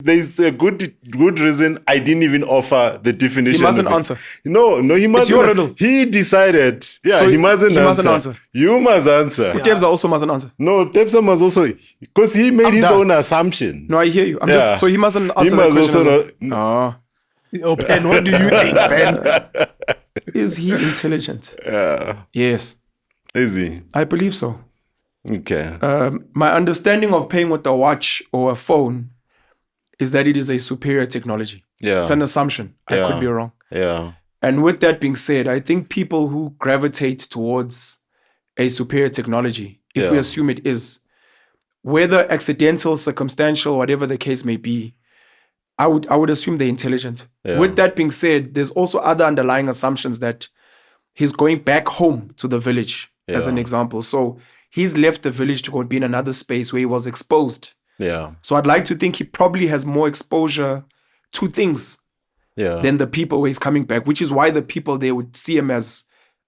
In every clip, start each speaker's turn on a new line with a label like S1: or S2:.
S1: there's a good reason I didn't even offer the definition.
S2: He mustn't answer.
S1: No, he mustn't.
S2: It's your riddle.
S1: He decided. Yeah,
S2: So
S1: he mustn't answer.
S2: answer.
S1: You must answer.
S2: Tebza also mustn't answer.
S1: No, Tebza must also, because he made his own assumption.
S2: No, I hear you. So he mustn't answer
S1: He
S2: that
S1: must
S2: question.
S1: also
S2: No.
S3: Oh, Ben, what do you think, Ben?
S2: Is he intelligent? Yes.
S1: Is he?
S2: I believe so.
S1: Okay.
S2: My understanding of paying with a watch or a phone is that it is a superior technology.
S1: Yeah.
S2: It's an assumption. I could be wrong.
S1: Yeah.
S2: And with that being said, I think people who gravitate towards a superior technology, if we assume it is, whether accidental, circumstantial, whatever the case may be, I would assume they're intelligent.
S1: Yeah.
S2: With that being said, there's also other underlying assumptions that he's going back home to the village, as an example. So he's left the village to go and be in another space where he was exposed.
S1: Yeah.
S2: So I'd like to think he probably has more exposure to things than the people where he's coming back, which is why the people there would see him as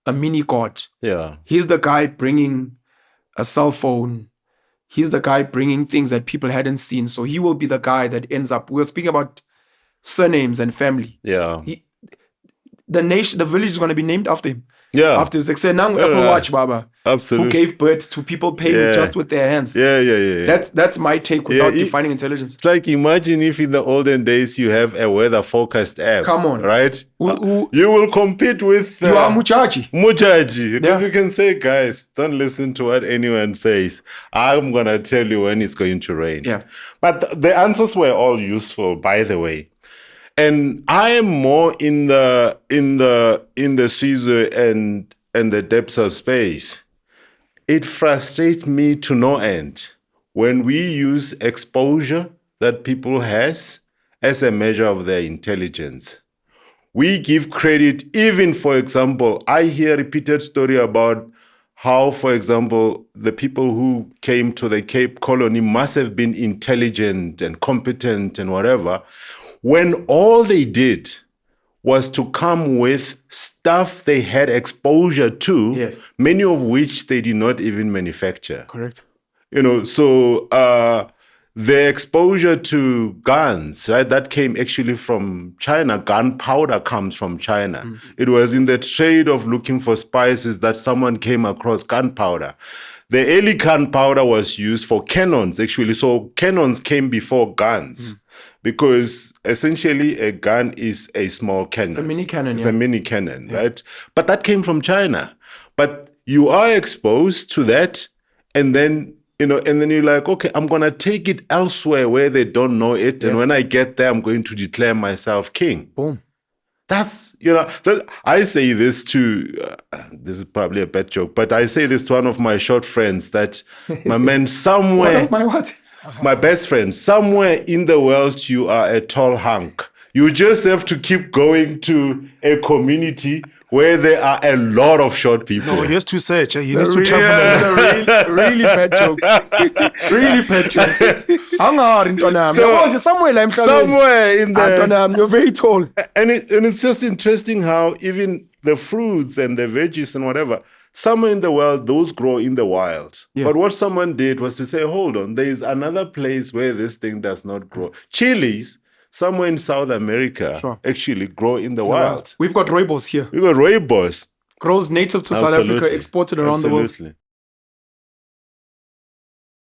S2: a mini god.
S1: Yeah.
S2: He's the guy bringing a cell phone. He's the guy bringing things that people hadn't seen. So he will be the guy that ends up. We were speaking about surnames and family.
S1: Yeah.
S2: The village is going to be named after him.
S1: Yeah.
S2: After his success. Now Apple Watch, Baba.
S1: Absolutely.
S2: Who gave birth to people paying just with their hands.
S1: Yeah.
S2: That's my take without defining intelligence.
S1: It's like, imagine if in the olden days you have a weather forecast app.
S2: Come on.
S1: Right? You will compete with...
S2: you are Muchachi.
S1: Because you can say, guys, don't listen to what anyone says. I'm going to tell you when it's going to rain.
S2: Yeah.
S1: But the answers were all useful, by the way. And I am more in the Caesar and the Depsa space. It frustrates me to no end when we use exposure that people has as a measure of their intelligence. We give credit, even, for example, I hear repeated story about how, for example, the people who came to the Cape Colony must have been intelligent and competent and whatever, when all they did was to come with stuff they had exposure to, many of which they did not even manufacture.
S2: Correct.
S1: So the exposure to guns, right, that came actually from China. Gunpowder comes from China. It was in the trade of looking for spices that someone came across gunpowder. The early gunpowder was used for cannons, actually. So cannons came before guns. Because essentially a gun is a small cannon.
S2: It's a mini cannon.
S1: It's a mini cannon, right? But that came from China. But you are exposed to that, and then you're like, okay, I'm gonna take it elsewhere where they don't know it, and when I get there, I'm going to declare myself king.
S2: Boom.
S1: That's I say this to. This is probably a bad joke, but I say this to one of my short friends that my man somewhere. My best friend, somewhere in the world, you are a tall hunk. You just have to keep going to a community where there are a lot of short people.
S3: No, he has to search. He needs to travel.
S2: Really bad joke. Really bad joke.
S1: Somewhere in there.
S2: You're very tall.
S1: And it's just interesting how even the fruits and the veggies and whatever, somewhere in the world, those grow in the wild. Yeah. But what someone did was to say, hold on, there is another place where this thing does not grow. Chilies, somewhere in South America, actually grow in the wild.
S2: We've got rooibos here.
S1: We've got rooibos.
S2: Grows native to South Africa, exported around the world.